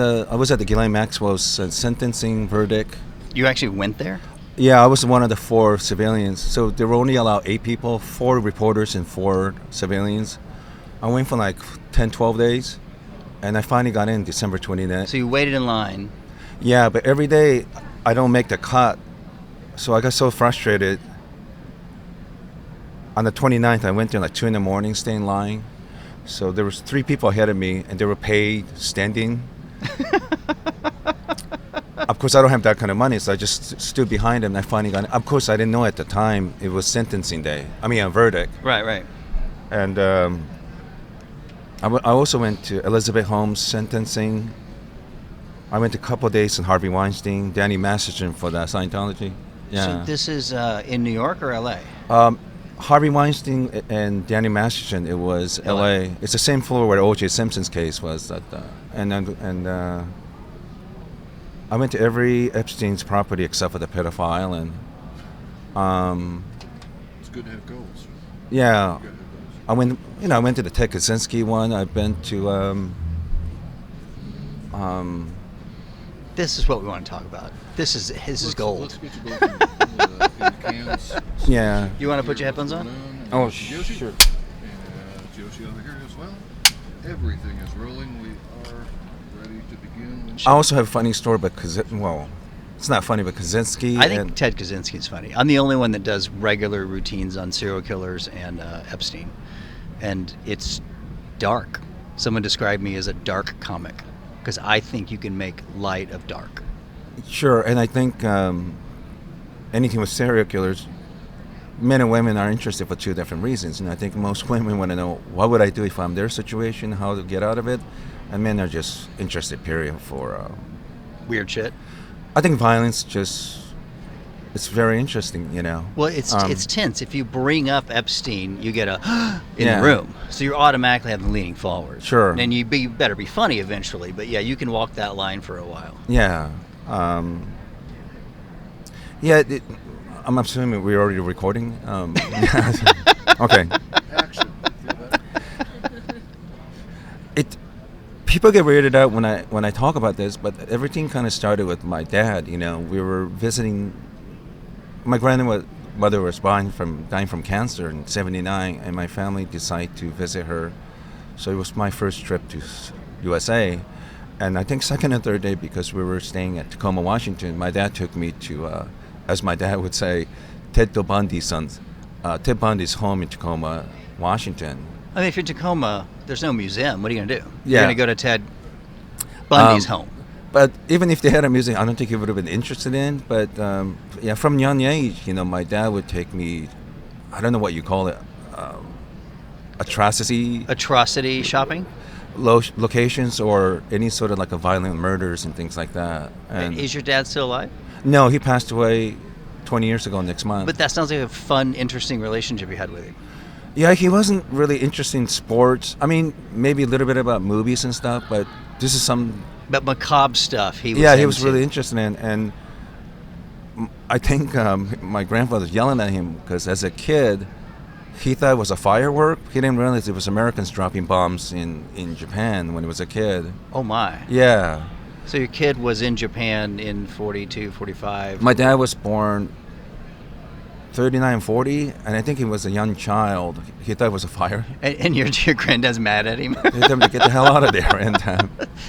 at the Ghislaine Maxwell's sentencing verdict. You actually went there? Yeah, I was one of the 4 civilians. So they were only allowed 8 people, 4 reporters and 4 civilians. I went for like 10, 12 days, and I finally got in December 29th. So you waited in line. Yeah, but every day I don't make the cut. So I got so frustrated. On the 29th, I went there like 2 in the morning, staying in line. So there was 3 people ahead of me, and they were paid standing. Of course, I don't have that kind of money, so I just stood behind them, and I finally got in. Of course, I didn't know at the time it was sentencing day. I mean, a verdict. Right. And I also went to Elizabeth Holmes' sentencing. I went a couple of days in Harvey Weinstein, Danny Masterson for the Scientology. Yeah. So this is in New York or L.A.? Harvey Weinstein and Danny Masterson, it was L.A. It's the same floor where O.J. Simpson's case was. I went to every Epstein's property except for the pedophile, and it's good to have goals. Yeah, I went to the Ted Kaczynski one. I've been to This is what we want to talk about. This is gold. Let's get to both in the cans. Yeah. You want to put your headphones on? Oh, Yoshi. sure. And Yoshi over here as well. Everything is rolling. We are ready to begin. I also have a funny story, but it's not funny, but Kaczynski. I think Ted Kaczynski is funny. I'm the only one that does regular routines on serial killers and Epstein, and it's dark. Someone described me as a dark comic because I think you can make light of dark. Sure, and I think anything with serial killers, men and women are interested for 2 different reasons. And I think most women want to know, what would I do if I'm in their situation, how to get out of it? And men are just interested, period, for... Weird shit. I think violence it's very interesting, Well, it's tense. If you bring up Epstein, you get a in Yeah. the room. So you're automatically having leaning forward. Sure. And you better be funny eventually. But yeah, you can walk that line for a while. Yeah. I'm assuming we're already recording. Okay. Action. People get weirded out when I talk about this, but everything kind of started with my dad. We were visiting. My grandmother was dying from cancer in '79, and my family decided to visit her. So it was my first trip to USA, and I think second and third day, because we were staying at Tacoma, Washington, my dad took me to, as my dad would say, Ted Bundy's home in Tacoma, Washington. I mean, if you're in Tacoma, there's no museum. What are you going to do? Yeah. You're going to go to Ted Bundy's home. But even if they had a museum, I don't think he would have been interested in. But from young age, my dad would take me, I don't know what you call it, Atrocity shopping? Locations, or any sort of like a violent murders and things like that. And Is your dad still alive? no, he passed away 20 years ago next month. But that sounds like a fun, interesting relationship you had with him. Yeah, he wasn't really interested in sports. I mean, maybe a little bit about movies and stuff, but this is some... But macabre stuff he was Yeah, he was into. really interested in, and I think my grandfather was yelling at him because as a kid, he thought it was a firework. He didn't realize it was Americans dropping bombs in Japan when he was a kid. Oh, my. Yeah. So your kid was in Japan in 42, 45? My dad was born 39, 40, and I think he was a young child. He thought it was a fire. And your granddad's mad at him? He told him to get the hell out of there. And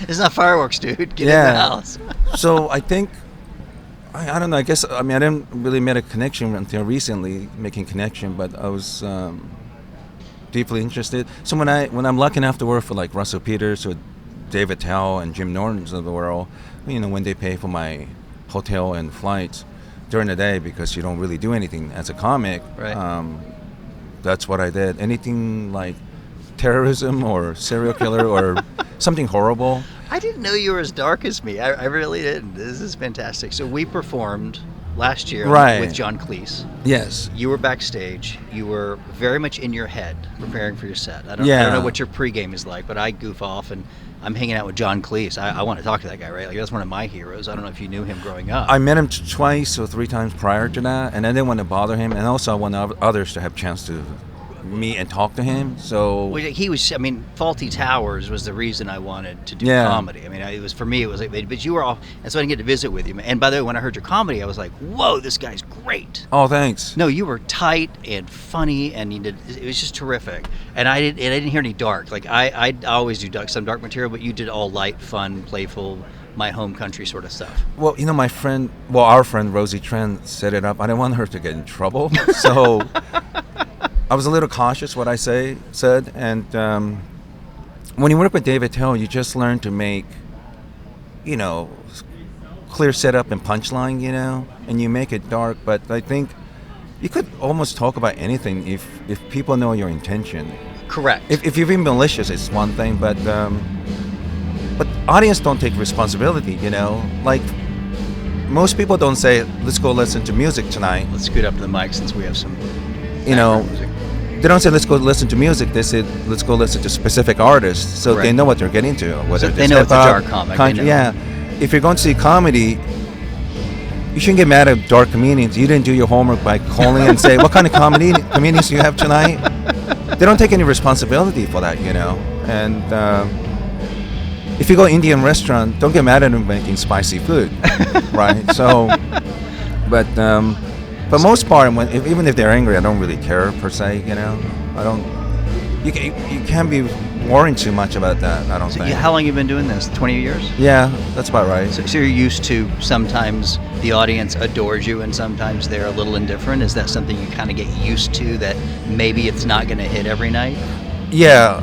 It's not fireworks, dude. Get in the house. So I think, I don't know, I didn't really make a connection until recently, but I was deeply interested. So when I'm lucky enough to work for like Russell Peters or David Tao and Jim Norton's of the world, when they pay for my hotel and flights during the day, because you don't really do anything as a comic, right. That's what I did. Anything like terrorism or serial killer or something horrible. I didn't know you were as dark as me. I really didn't. This is fantastic. So we performed last year with John Cleese. Yes. You were backstage. You were very much in your head preparing for your set. I don't know what your pregame is like, but I goof off and I'm hanging out with John Cleese. I want to talk to that guy, right? Like, that's one of my heroes. I don't know if you knew him growing up. I met him twice or 3 times prior to that, and I didn't want to bother him, and also I want others to have a chance to meet and talk to him. So Well, he was. I mean, Faulty Towers was the reason I wanted to do Yeah. comedy. I mean, it was for me. It was like, but you were all, and so I didn't get to visit with you. And by the way, when I heard your comedy, I was like, "Whoa, this guy's great." oh, thanks. No, you were tight and funny, and you did. It was just terrific. And I didn't hear any dark. Like I always do some dark material, but you did all light, fun, playful, my home country sort of stuff. Well, our friend Rosie Trent set it up. I didn't want her to get in trouble, so I was a little cautious what I said. And when you work with David Tell, you just learn to make, clear setup and punchline, and you make it dark. But I think you could almost talk about anything if people know your intention. Correct. If you're being malicious, it's one thing, but audience don't take responsibility. Like most people don't say, "Let's go listen to music tonight." Let's scoot up to the mic since we have some. You know, background music. They don't say, "Let's go listen to music." They say, "Let's go listen to specific artists," so they Right. know what they're getting to. Whether So they it's know it's a hip-hop, dark comic, they country, know. yeah. If you're going to see comedy, you shouldn't get mad at dark comedians. You didn't do your homework by calling and say, "What kind of comedians do you have tonight?" They don't take any responsibility for that, And if you go to Indian restaurant, don't get mad at them making spicy food, right? So, but for most part, even if they're angry, I don't really care per se. I don't. You can't be worrying too much about that. I don't So think. how long you been doing this? 20 years? Yeah, that's about right. So you're used to sometimes the audience adores you and sometimes they're a little indifferent. Is that something you kind of get used to, that maybe it's not going to hit every night? Yeah,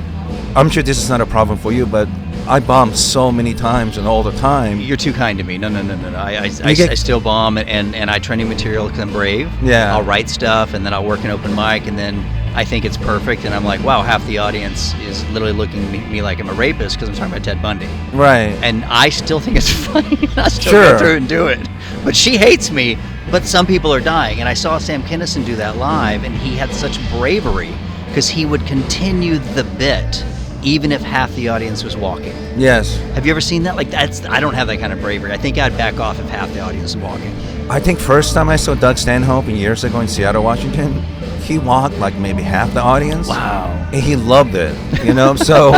I'm sure this is not a problem for you, but I bomb so many times and all the time. You're too kind to me. No. I get- I still bomb and I try new material because I'm brave. Yeah. I'll write stuff and then I'll work an open mic and then I think it's perfect and I'm like, wow, half the audience is literally looking at me like I'm a rapist because I'm talking about Ted Bundy. Right. And I still think it's funny. I still Sure. go through and do it. But she hates me. But some people are dying. And I saw Sam Kinison do that live, and he had such bravery because he would continue the bit even if half the audience was walking. Yes. Have you ever seen that? Like I don't have that kind of bravery. I think I'd back off if half the audience was walking. I think first time I saw Doug Stanhope years ago in Seattle, Washington, he walked like maybe half the audience. Wow. And he loved it, so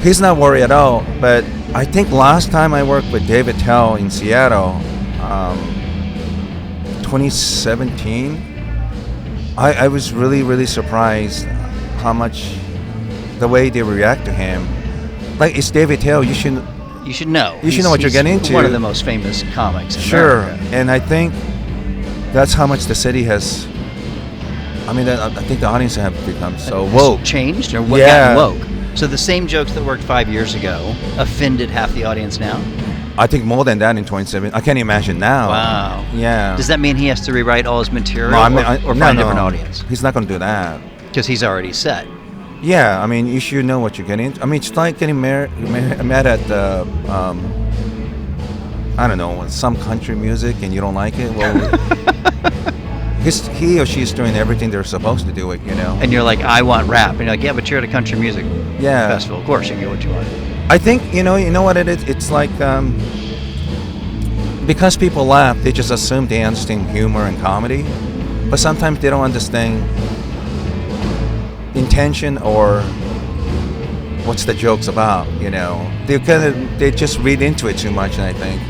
he's not worried at all. But I think last time I worked with David Tell in Seattle, 2017, I was really, really surprised how much the way they react to him. Like, it's David Tell, you should You should know. You should know He's- what you're getting he's into. One of the most famous comics in Sure, America. and I think that's how much the city has. I mean, I think the audience have become so Has woke. changed or what Yeah. gotten woke? So the same jokes that worked 5 years ago offended half the audience now? I think more than that in 2017. I can't imagine now. Wow. Yeah. Does that mean he has to rewrite all his material No, I mean, or no, find a no. different audience? He's not going to do that. Because he's already set. Yeah, I mean, you should know what you're getting into. I mean, it's like getting mad at I don't know, some country music and you don't like it. Well, he or she's doing everything they're supposed to do it, And you're like, I want rap. And you're like, yeah, but you're at a country music Yeah. festival. Of course you can get what you want. I think, you know what it is? It's like, because people laugh, they just assume they understand humor and comedy. But sometimes they don't understand intention or what's the joke's about, They just read into it too much, I think.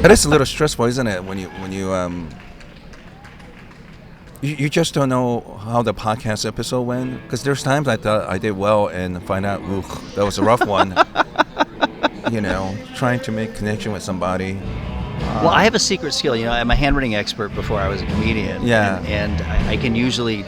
But it's a little stressful, isn't it? When you just don't know how the podcast episode went. Because there's times I thought I did well and find out, that was a rough one. Trying to make connection with somebody. Well, I have a secret skill. I'm a handwriting expert before I was a comedian. Yeah. And I can usually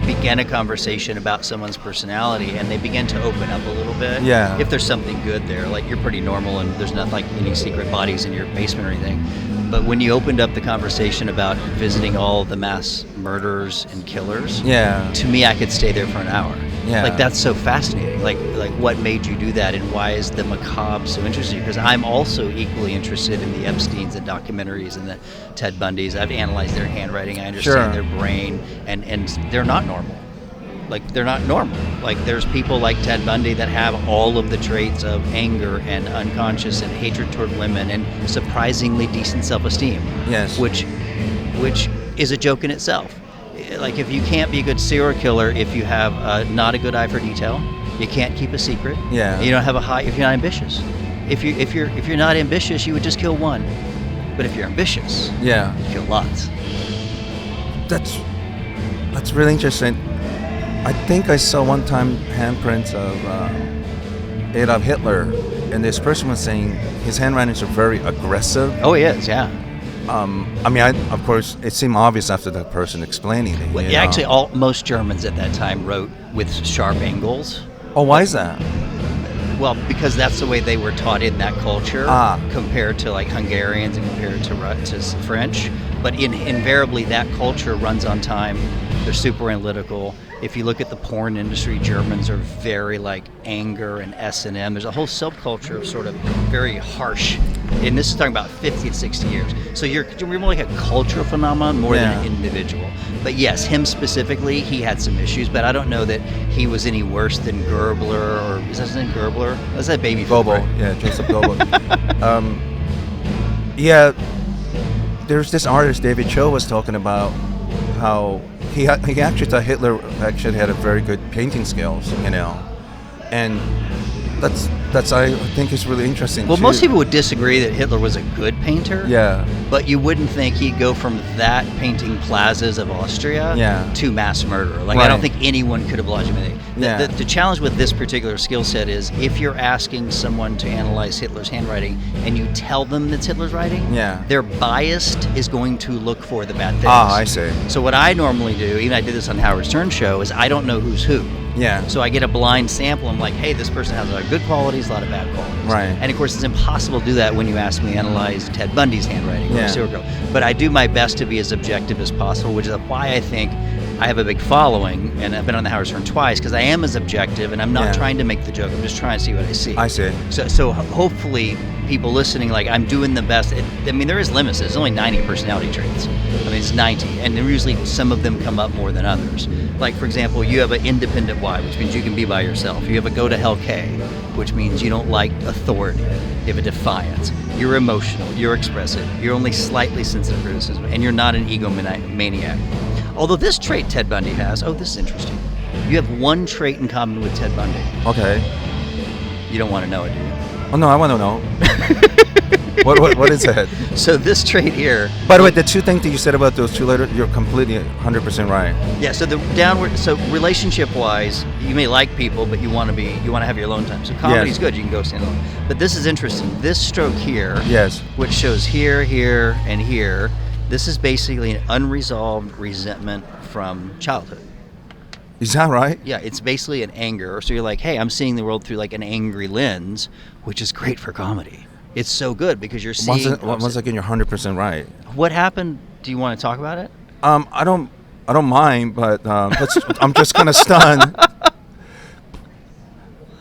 begin a conversation about someone's personality and they begin to open up a little bit. Yeah. If there's something good there, like you're pretty normal and there's not like any secret bodies in your basement or anything. But when you opened up the conversation about visiting all the mass murderers and killers, Yeah. to me, I could stay there for an hour. Yeah. Like, that's so fascinating. Like what made you do that and why is the macabre so interesting? Because I'm also equally interested in the Epsteins and documentaries and the Ted Bundys. I've analyzed their handwriting. I understand Sure. their brain and they're not normal. Like, they're not normal. Like, there's people like Ted Bundy that have all of the traits of anger and unconscious and hatred toward women and surprisingly decent self-esteem. Yes. Which is a joke in itself. like if you can't be a good serial killer if you have not a good eye for detail, you can't keep a secret. Yeah. You don't have if you're not ambitious. If you're not ambitious, you would just kill one. But if you're ambitious, Yeah. you kill lots. That's really interesting. I think I saw one time handprints of Adolf Hitler, and this person was saying his handwritings are very aggressive. Oh, he is, yeah. I mean, of course, it seemed obvious after the person explaining it. Well, you know? actually, most Germans at that time wrote with sharp angles. Oh, why is that? Well, because that's the way they were taught in that culture, compared to like Hungarians and compared to French. But invariably, that culture runs on time. They're super analytical. If you look at the porn industry, Germans are very like anger and S&M. There's a whole subculture of sort of very harsh. And this is talking about 50 to 60 years. So you're more like a cultural phenomenon more than an individual. But yes, him specifically, he had some issues. But I don't know that he was any worse than Gerbler, or is that his name, Gerbler? That's that baby. Goebel, right? yeah, Joseph Goebel. Yeah, there's this artist, David Cho, was talking about how he actually thought Hitler actually had a very good painting skills, you know, and that's I think is really interesting. Well, too. most people would disagree that Hitler was a good painter. Yeah. But you wouldn't think he'd go from that painting plazas of Austria to mass murder. Like, I don't think anyone could have lodged him. The challenge with this particular skill set is if you're asking someone to analyze Hitler's handwriting and you tell them that's Hitler's writing, their biased is going to look for the bad things. Ah, I see. So what I normally do, even I did this on Howard Stern show, is I don't know who's who. Yeah. So I get a blind sample. I'm like, hey, this person has a lot of good qualities, a lot of bad qualities. Right. And of course, it's impossible to do that when you ask me to analyze Ted Bundy's handwriting or a serial killer. But I do my best to be as objective as possible, which is why I think I have a big following, and I've been on the Howard Stern twice because I am as objective, and I'm not trying to make the joke. I'm just trying to see what I see. I see. So hopefully people listening, like, I'm doing the best. I mean, there is limits. There's only 90 personality traits. I mean, it's 90, and usually some of them come up more than others. Like, for example, you have an independent Y, which means you can be by yourself. You have a go to hell K, which means you don't like authority. You have a defiance. You're emotional. You're expressive. You're only slightly sensitive to criticism, and you're not an egomaniac. Although this trait Ted Bundy has, this is interesting. You have one trait in common with Ted Bundy. Okay. You don't want to know it, do you? Oh no, I want to know. What is that? So this trait here. By the way, the two things that you said about those two letters, you're completely 100% right. Yeah. So the downward. So relationship-wise, you may like people, but you want to have your alone time. So comedy's good. You can go stand alone. But this is interesting. This stroke here. Yes. Which shows here, here, and here. This is basically an unresolved resentment from childhood. Is that right? Yeah, it's basically an anger. So you're like, hey, I'm seeing the world through like an angry lens, which is great for comedy. It's so good because you're seeing. Once again, you're 100% right. What happened? Do you want to talk about it? I don't mind, but I'm just kind of stunned.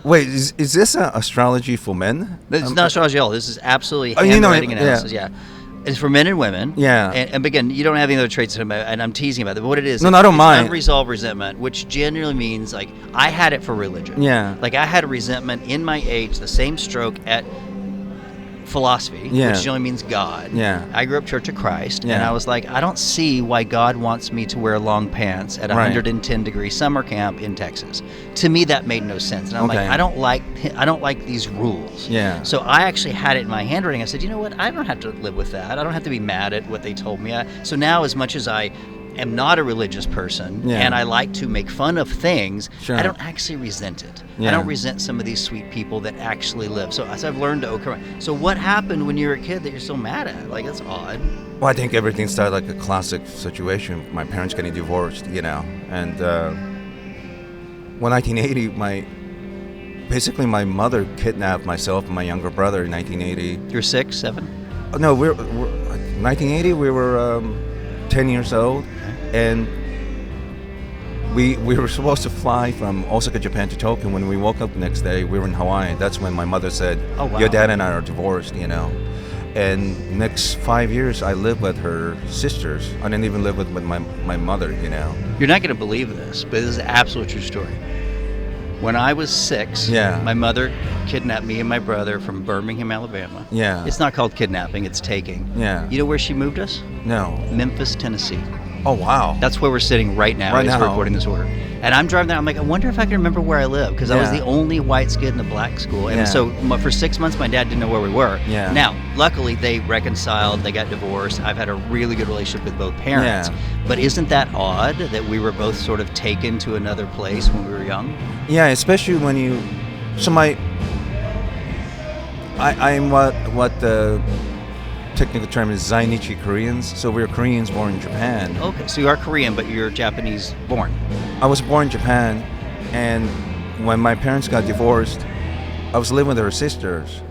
Wait, is this astrology for men? It's not astrology at all. This is absolutely handwriting analysis. Yeah. It's for men and women. Yeah. And again, you don't have any other traits, and I'm teasing about it. But what it is, I don't mind. Unresolved resentment, which generally means, like, I had it for religion. Yeah. Like, I had a resentment in my age, the same stroke at philosophy, Yeah. which generally means God. Yeah. I grew up Church of Christ, Yeah. and I was like, I don't see why God wants me to wear long pants at a 110-degree summer camp in Texas. To me, that made no sense. And I'm like, I don't like these rules. Yeah. So I actually had it in my handwriting. I said, you know what? I don't have to live with that. I don't have to be mad at what they told me. So now, as much as I am not a religious person and I like to make fun of things, I don't actually resent it. I don't resent some of these sweet people that actually live. So I've learned to overcome. So what happened when you were a kid that you're so mad at? Like, that's odd. Well, I think everything started like a classic situation. My parents getting divorced, you know, and when 1980, my mother kidnapped myself and my younger brother in 1980. You're 6, 7? No, we're 1980. We were 10 years old, and we were supposed to fly from Osaka, Japan to Tokyo. When we woke up the next day, we were in Hawaii. That's when my mother said, your dad and I are divorced, you know. And next 5 years, I lived with her sisters. I didn't even live with my mother, you know. You're not going to believe this, but this is an absolute true story. When I was 6, my mother kidnapped me and my brother from Birmingham, Alabama. Yeah. It's not called kidnapping, it's taking. Yeah. You know where she moved us? No. Memphis, Tennessee. Oh, wow. That's where we're sitting right now Right as now. we're recording this order. And I'm driving there. I'm like, I wonder if I can remember where I live, because I was Yeah. the only white kid in the black school. And Yeah. so for 6 months, my dad didn't know where we were. Yeah. Now, luckily, they reconciled. They got divorced. I've had a really good relationship with both parents. Yeah. But isn't that odd that we were both sort of taken to another place when we were young? Yeah, especially when you. So I'm what the technical term is Zainichi Koreans. So we're Koreans born in Japan. Okay, so you are Korean, but you're Japanese born. I was born in Japan, and when my parents got divorced, I was living with her sisters.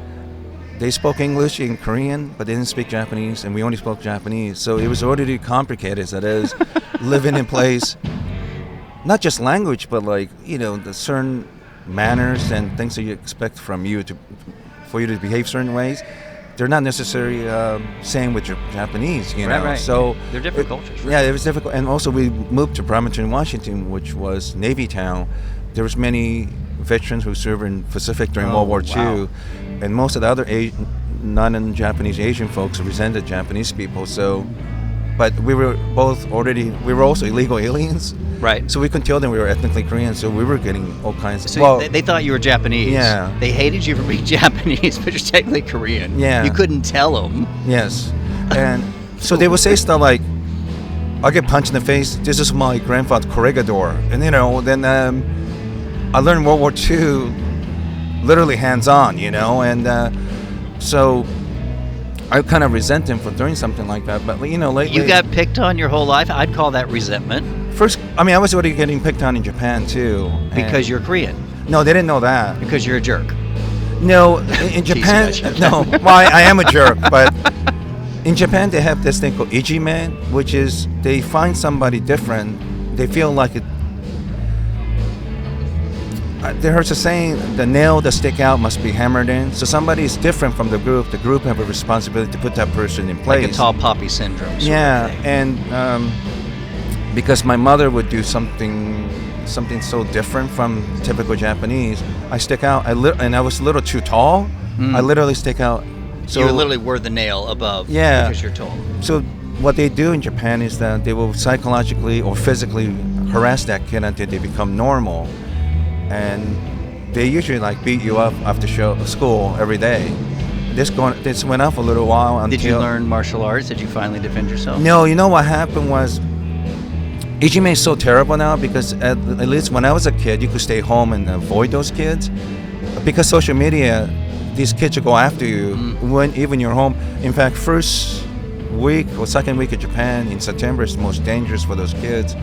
They spoke English and Korean, but they didn't speak Japanese, and we only spoke Japanese. So it was already complicated as it is, living in place. Not just language, but like, the certain manners and things that you expect from you for you to behave certain ways. They're not necessarily same with your Japanese, Right, right. So They're different cultures. Right? yeah, it was difficult. And also we moved to Bremerton, Washington, which was Navy town. There was many veterans who served in Pacific during World War wow. II, and most of the other non-Japanese Asian folks resented Japanese people. So, but we were also illegal aliens. Right. So we couldn't tell them we were ethnically Korean, so we were getting all kinds of... So they thought you were Japanese. Yeah. They hated you for being Japanese, but you're technically Korean. Yeah. You couldn't tell them. Yes. And so they would say stuff like, I get punched in the face, this is my grandfather's corregidor. And, then I learned World War II literally hands-on, and so I kind of resent him for doing something like that. But, lately... You got picked on your whole life. I'd call that resentment. First, I was already getting picked on in Japan, too. Because you're Korean. No, they didn't know that. Because you're a jerk. No, in Japan, no. Well, I am a jerk, but in Japan they have this thing called ijime, which is they find somebody different. They feel like it. There's a saying: the nail that stick out must be hammered in. So somebody is different from the group. The group have a responsibility to put that person in place. Like a tall poppy syndrome. Sort Yeah, of thing. and because my mother would do something so different from typical Japanese, I stick out. And I was a little too tall. I literally stick out. So you literally were the nail above. Yeah. Because you're tall. So what they do in Japan is that they will psychologically or physically harass that kid until they become normal, and they usually beat you up after school every day. This went on for a little while until. Did you learn martial arts? Did you finally defend yourself? No, what happened was. Ijime is so terrible now because at least when I was a kid, you could stay home and avoid those kids. Because social media, these kids will go after you when even you're home. In fact, first week or second week of Japan in September is the most dangerous for those kids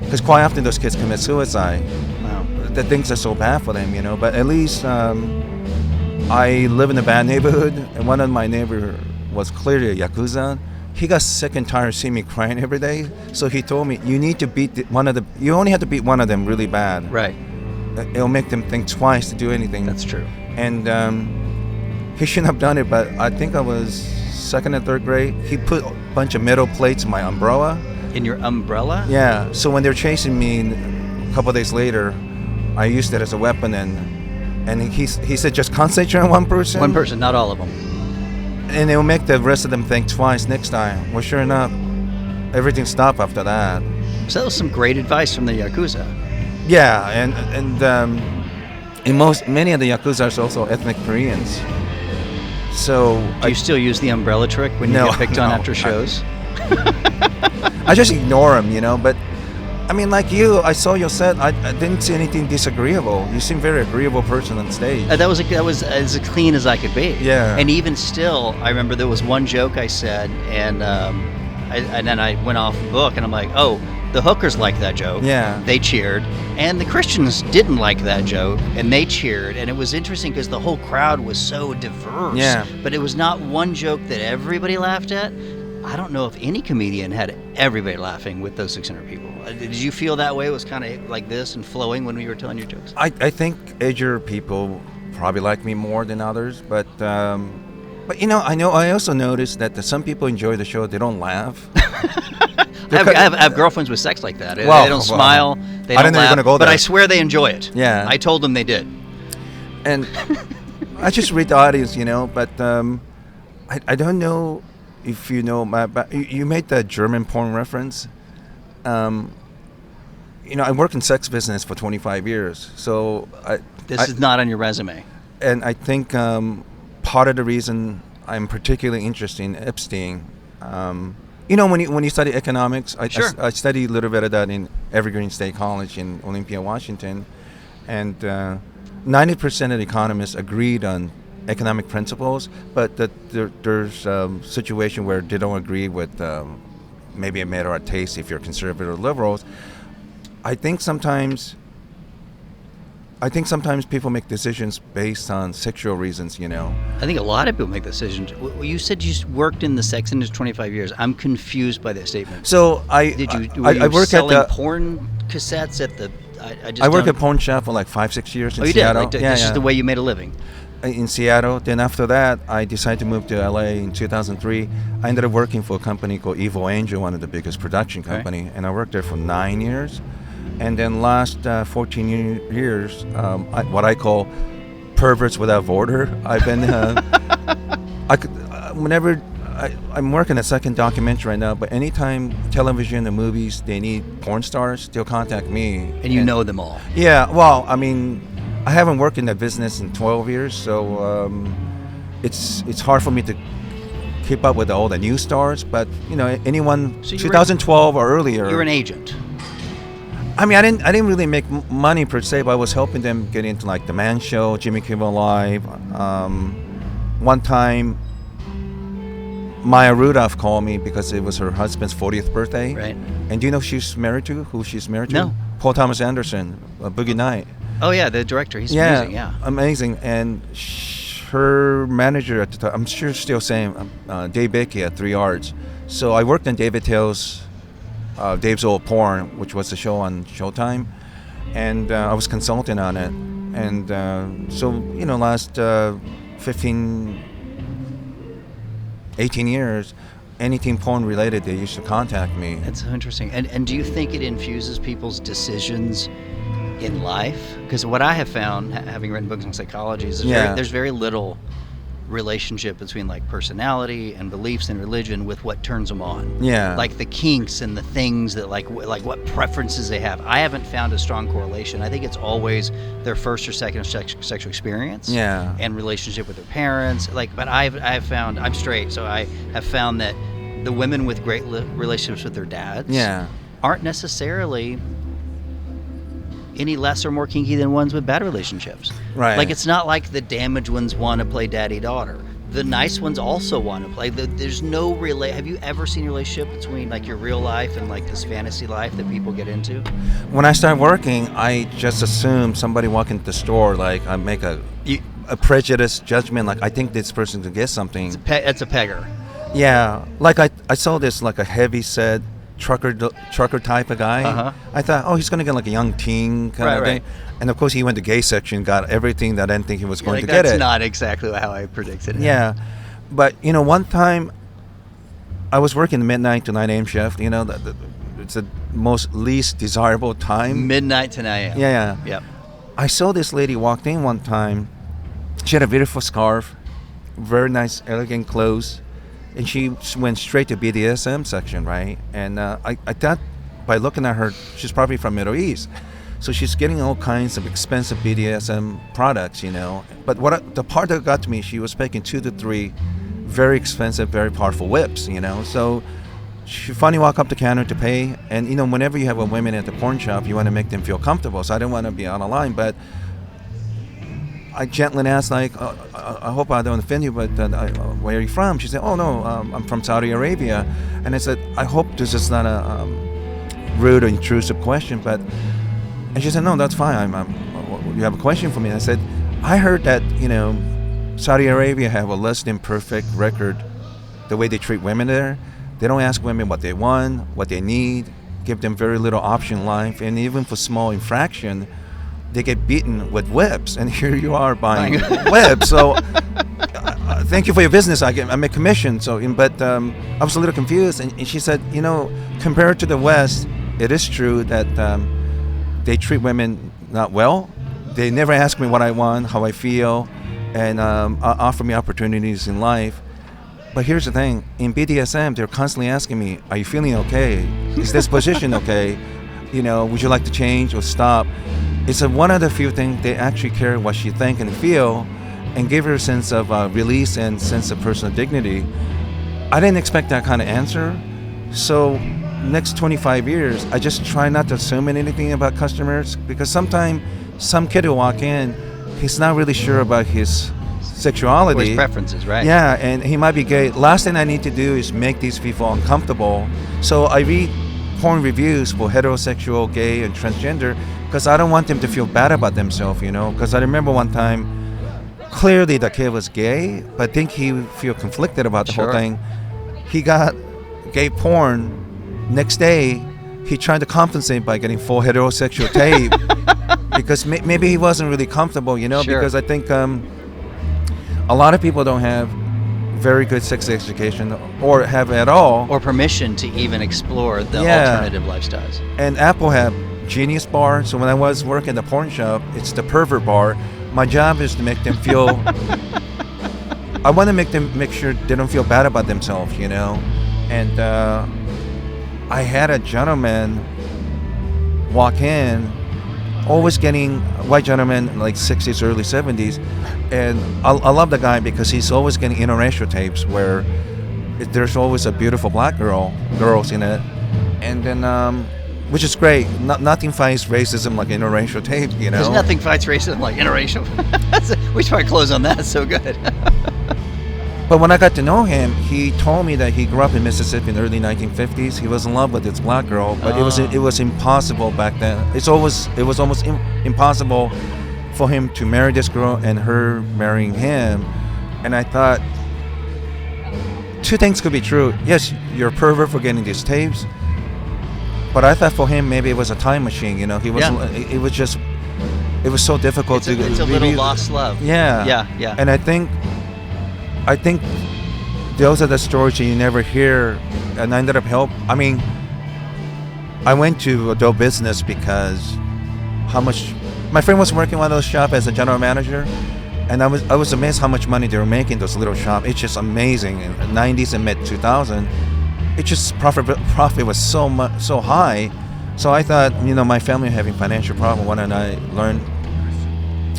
because quite often those kids commit suicide. Wow. The things are so bad for them, But at least I live in a bad neighborhood, and one of my neighbors was clearly a Yakuza. He got sick and tired of seeing me crying every day, so he told me, you need to beat you only have to beat one of them really bad. Right. It'll make them think twice to do anything. That's true. And he shouldn't have done it, but I think I was second and third grade. He put a bunch of metal plates in my umbrella. In your umbrella? Yeah, so when they're chasing me a couple of days later, I used it as a weapon, and he said just concentrate on one person. One person, not all of them. And it will make the rest of them think twice next time. Well, sure enough, everything stopped after that. So that was some great advice from the Yakuza. Yeah, and many of the Yakuza are also ethnic Koreans. So Do you still use the umbrella trick when you No, get picked on no, after shows? I just ignore them, But like you, I saw your set. I didn't see anything disagreeable. You seem very agreeable person on stage. That was as clean as I could be. Yeah. And even still, I remember there was one joke I said, and then I went off book, and I'm like, oh, the hookers liked that joke. Yeah. They cheered, and the Christians didn't like that joke, and they cheered, and it was interesting because the whole crowd was so diverse. Yeah. But it was not one joke that everybody laughed at. I don't know if any comedian had everybody laughing with those 600 people. Did you feel that way? It was kind of like this and flowing when we were telling your jokes? I think edgier people probably like me more than others, but I also noticed that some people enjoy the show. They don't laugh. I have girlfriends with sex like that. Well, they don't smile. They I don't didn't know you were laugh. gonna go but there. I swear they enjoy it. Yeah. I told them they did. And I just read the audience, but I don't know if you know you made the German porn reference. I worked in sex business for 25 years. So This is not on your resume. and I think part of the reason I'm particularly interested in Epstein, when you study economics, Sure. I studied a little bit of that in Evergreen State College in Olympia, Washington, and 90% of the economists agreed on economic principles, but that there's a situation where they don't agree with maybe a matter of taste if you're conservative or liberals. I think sometimes people make decisions based on sexual reasons, I think a lot of people make decisions. You said you worked in the sex industry 25 years. I'm confused by that statement. So Were you work selling at the porn cassettes at the? I worked at Pawn Shop for like 5-6 years in Oh, you Seattle. did. This is the way you made a living. In Seattle. Then after that, I decided to move to LA in 2003. I ended up working for a company called Evil Angel, one of the biggest production company, and I worked there for 9 years. And then last 14 years, what I call perverts without border. I've been, I'm working a second documentary right now, but anytime television and movies, they need porn stars, they'll contact me. And you know them all. Yeah, well, I mean, I haven't worked in that business in 12 years, so it's hard for me to keep up with all the new stars. But anyone So 2012 or earlier. You're an agent. I mean, I didn't really make money per se, but I was helping them get into like the Man Show, Jimmy Kimmel Live. One time, Maya Rudolph called me because it was her husband's 40th birthday. Right. And do you know who she's married to? No. Paul Thomas Anderson, Boogie Night. Oh yeah, the director. He's amazing. Yeah. Amazing. And her manager at the time, I'm sure still same, Dave Bickey at 3 Arts. So I worked on David Tale's Dave's Old Porn, which was a show on Showtime, and I was consulting on it. And last 18 years, anything porn related, they used to contact me. That's so interesting. And do you think it infuses people's decisions in life? Because what I have found, having written books on psychology, is there's very little relationship between like personality and beliefs and religion with what turns them on. Yeah. Like the kinks and the things that like what preferences they have. I haven't found a strong correlation. I think it's always their first or second sexual experience. Yeah. And relationship with their parents. But I've found, I'm straight, so I have found that the women with great relationships with their dads aren't necessarily any less or more kinky than ones with bad relationships. Right. Like it's not like the damaged ones want to play daddy-daughter. The nice ones also want to play. There's no have you ever seen a relationship between like your real life and like this fantasy life that people get into? When I started working, I just assumed somebody walking to the store, like I make a prejudiced judgment, like I think this person could get something. It's a pegger. Yeah, like I saw this like a heavy set trucker type of guy. I thought, he's gonna get like a young teen kind of thing. And of course, he went to gay section, got everything that I didn't think he was going to get. That's not exactly how I predicted it. Yeah, but one time I was working the midnight to 9 a.m. shift. It's the most least desirable time. Midnight to 9 a.m. Yeah. Yep. I saw this lady walked in one time. She had a beautiful scarf, very nice, elegant clothes. And she went straight to BDSM section, right? And I thought by looking at her, she's probably from Middle East. So she's getting all kinds of expensive BDSM products, But the part that got to me, she was picking 2 to 3 very expensive, very powerful whips, So she finally walked up the counter to pay. And, whenever you have a women at the porn shop, you want to make them feel comfortable. So I didn't want to be out of line, but I gently asked, like, I hope I don't offend you, but where are you from? She said, oh, no, I'm from Saudi Arabia. And I said, I hope this is not a rude or intrusive question, and she said, no, that's fine. You have a question for me? And I said, I heard that, Saudi Arabia have a less than perfect record the way they treat women there. They don't ask women what they want, what they need, give them very little option in life, and even for small infraction, they get beaten with whips, and here you are buying whips. So, thank you for your business. I make commission. So, but I was a little confused, and she said, compared to the West, it is true that they treat women not well. They never ask me what I want, how I feel, and offer me opportunities in life. But here's the thing: in BDSM, they're constantly asking me, "Are you feeling okay? Is this position okay? Would you like to change or stop?" It's one of the few things they actually care what she think and feel, and give her a sense of release and sense of personal dignity. I didn't expect that kind of answer, so next 25 years, I just try not to assume anything about customers, because sometimes some kid will walk in, he's not really sure about his sexuality. Or his preferences, right? Yeah, and he might be gay. Last thing I need to do is make these people uncomfortable. So I read porn reviews for heterosexual, gay, and transgender, because I don't want them to feel bad about themselves, Because I remember one time, clearly the kid was gay, but I think he would feel conflicted about the whole thing. He got gay porn. Next day, he tried to compensate by getting full heterosexual tape because maybe he wasn't really comfortable, Sure. Because I think a lot of people don't have very good sex education or have at all. Or permission to even explore the alternative lifestyles. And Apple have Genius Bar, so when I was working in the porn shop, it's the pervert bar. My job is to make them feel. I want to make sure they don't feel bad about themselves, And I had a gentleman walk in, always getting white gentleman, like 60s, early 70s, and I love the guy because he's always getting interracial tapes where there's always a beautiful black girls in it, and then which is great. Nothing fights racism like interracial tape, There's nothing fights racism like interracial. We should probably close on that. It's so good. But when I got to know him, he told me that he grew up in Mississippi in the early 1950s. He was in love with this black girl, but it was impossible back then. It was almost impossible for him to marry this girl and her marrying him. And I thought two things could be true. Yes, you're a pervert for getting these tapes, but I thought for him maybe it was a time machine. He was. It was just. It was so difficult to. It's a little lost love. Yeah. Yeah. And I think those are the stories that you never hear, and I ended up I went to adult business because my friend was working one of those shops as a general manager, and I was amazed how much money they were making those little shops. It's just amazing. In the 90s and mid 2000, it just profit was so high. So I thought, my family having financial problem. Why don't I learn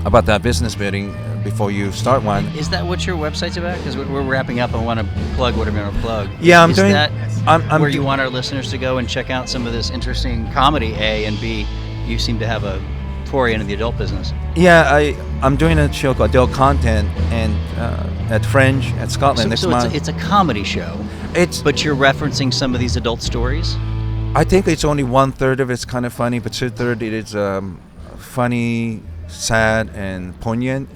about that business building before you start one? Is that what your website's about? Because we're wrapping up. I want to plug whatever you want to plug. Yeah, Is that I'm where you want our listeners to go and check out some of this interesting comedy, A, and B, you seem to have a foray into the adult business. Yeah, I'm doing a show called Adult Content and at Fringe at Scotland next month. It's a comedy show. But you're referencing some of these adult stories? I think it's only 1/3 of it's kind of funny, but 2/3 it is funny, sad, and poignant,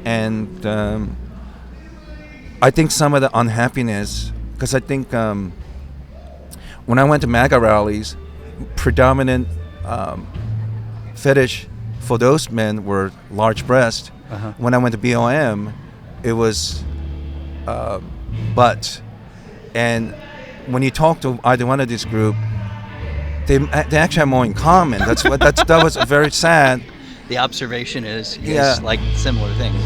and I think some of the unhappiness, because I think when I went to MAGA rallies, predominant fetish for those men were large breast. Uh-huh. When I went to BOM, it was butt. And when you talk to either one of this group, they actually have more in common. That was very sad. The observation is Yeah. like similar things.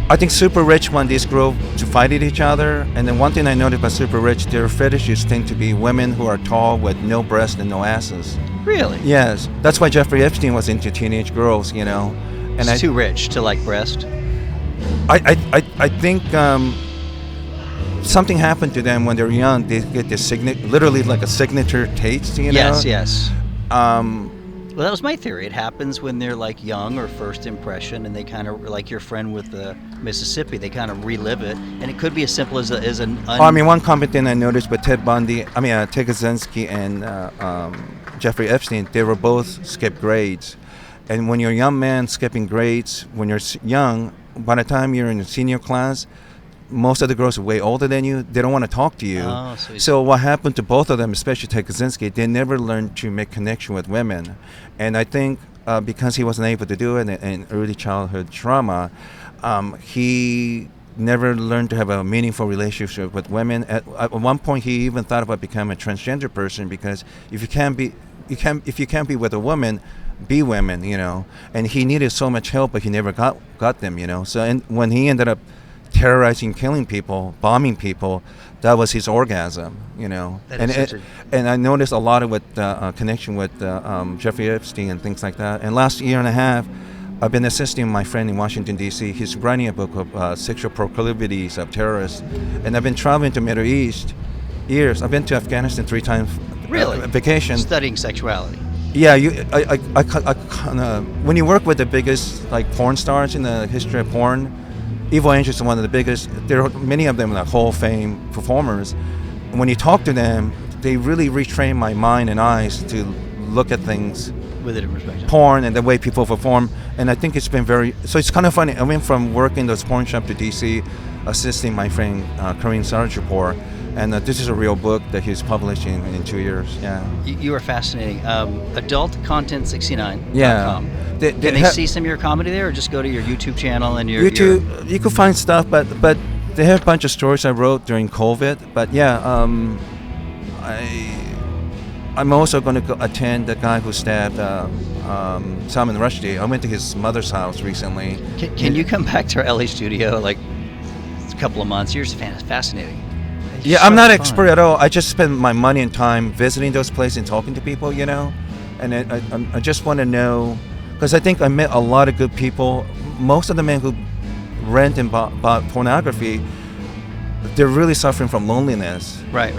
I think super rich want this group to fight at each other, and then one thing I noticed about super rich, their fetishes tend to be women who are tall with no breasts and no asses. Really? Yes, that's why Jeffrey Epstein was into teenage girls, And It's too rich to like breast. I think something happened to them when they're young. They get this literally like a signature taste, Yes. Well, that was my theory. It happens when they're like young or first impression, and they kind of, like your friend with the Mississippi, they kind of relive it, and it could be as simple as one common thing I noticed with Ted Kaczynski and Jeffrey Epstein, they were both skipped grades, and when you're a young man skipping grades, when you're young, by the time you're in the senior class, most of the girls are way older than you. They don't want to talk to you. Oh, so what happened to both of them, especially Ted Kaczynski, they never learned to make connection with women. And I think because he wasn't able to do it in early childhood trauma, he never learned to have a meaningful relationship with women. At one point, he even thought about becoming a transgender person, because if you can't be with a woman, be women, And he needed so much help, but he never got them, So when he ended up terrorizing, killing people, bombing people. That was his orgasm, you know. That And is it, and I noticed a lot of with connection with Jeffrey Epstein and things like that. And last year and a half, I've been assisting my friend in Washington D.C. He's writing a book of sexual proclivities of terrorists, and I've been traveling to Middle East years. I've been to Afghanistan 3 times. Really? Vacation. Studying sexuality. Yeah, I kinda, when you work with the biggest like porn stars in the history of porn, Evil Angel is one of the biggest. There are many of them like Hall of Fame performers. When you talk to them, they really retrain my mind and eyes to look at things, With a different perspective. porn and the way people perform. And I think it's been very. So it's kind of funny. I went from working those porn shop to DC, assisting my friend Kareem Sarjapur, and this is a real book that he's publishing in 2 years. Yeah. You are fascinating. Adultcontent69.com. Yeah. Can they see some of your comedy there, or just go to your YouTube channel and your YouTube, you could find stuff, but they have a bunch of stories I wrote during COVID. But yeah, I'm also going to go attend the guy who stabbed Salman Rushdie. I went to his mother's house recently. Can you come back to our LA studio like a couple of months? You're fascinating. It's Yeah, so I'm not fun. expert at all. I just spend my money and time visiting those places and talking to people, you know. And I just want to know, because I think I met a lot of good people. Most of the men who rent and bought pornography, they're really suffering from loneliness. Right.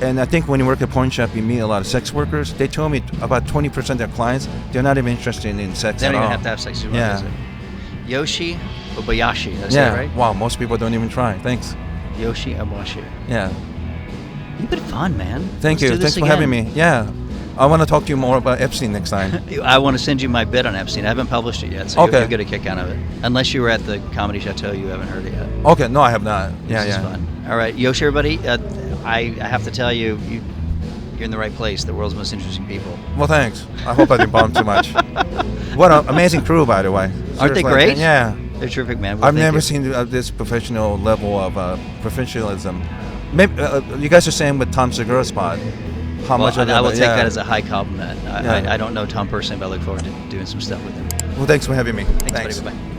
And I think when you work at a porn shop, you meet a lot of sex workers. They told me about 20% of their clients, they're not even interested in sex They at don't all. even have to have sex. To Yeah. visit. Yoshi Obayashi. That's Yeah. it, right? Wow, most people don't even try. Thanks. Yoshi Obayashi. Yeah. You've been fun, man. Thank Let's you. do this Thanks for having again. me. Yeah. I want to talk to you more about Epstein next time. I want to send you my bit on Epstein. I haven't published it yet, so Okay. you'll get a kick out of it. Unless you were at the Comedy Chateau, you haven't heard it yet. Okay. No, I have not. Yeah, This is yeah. fun. All right, Yoshi, everybody. I have to tell you, you're in the right place. The world's most interesting people. Well, thanks. I hope I didn't bomb too much. What an amazing crew, by the way. Aren't they Seriously. great? Yeah. They're terrific, man. Well, I've thank never you. seen this professional level of professionalism. Maybe you guys are saying with Tom Segura's spot. How Well, much of I will that? take Yeah. that as a high compliment. Yeah. I don't know Tom personally, but I look forward to doing some stuff with him. Well, thanks for having me. Thanks, buddy. Bye-bye.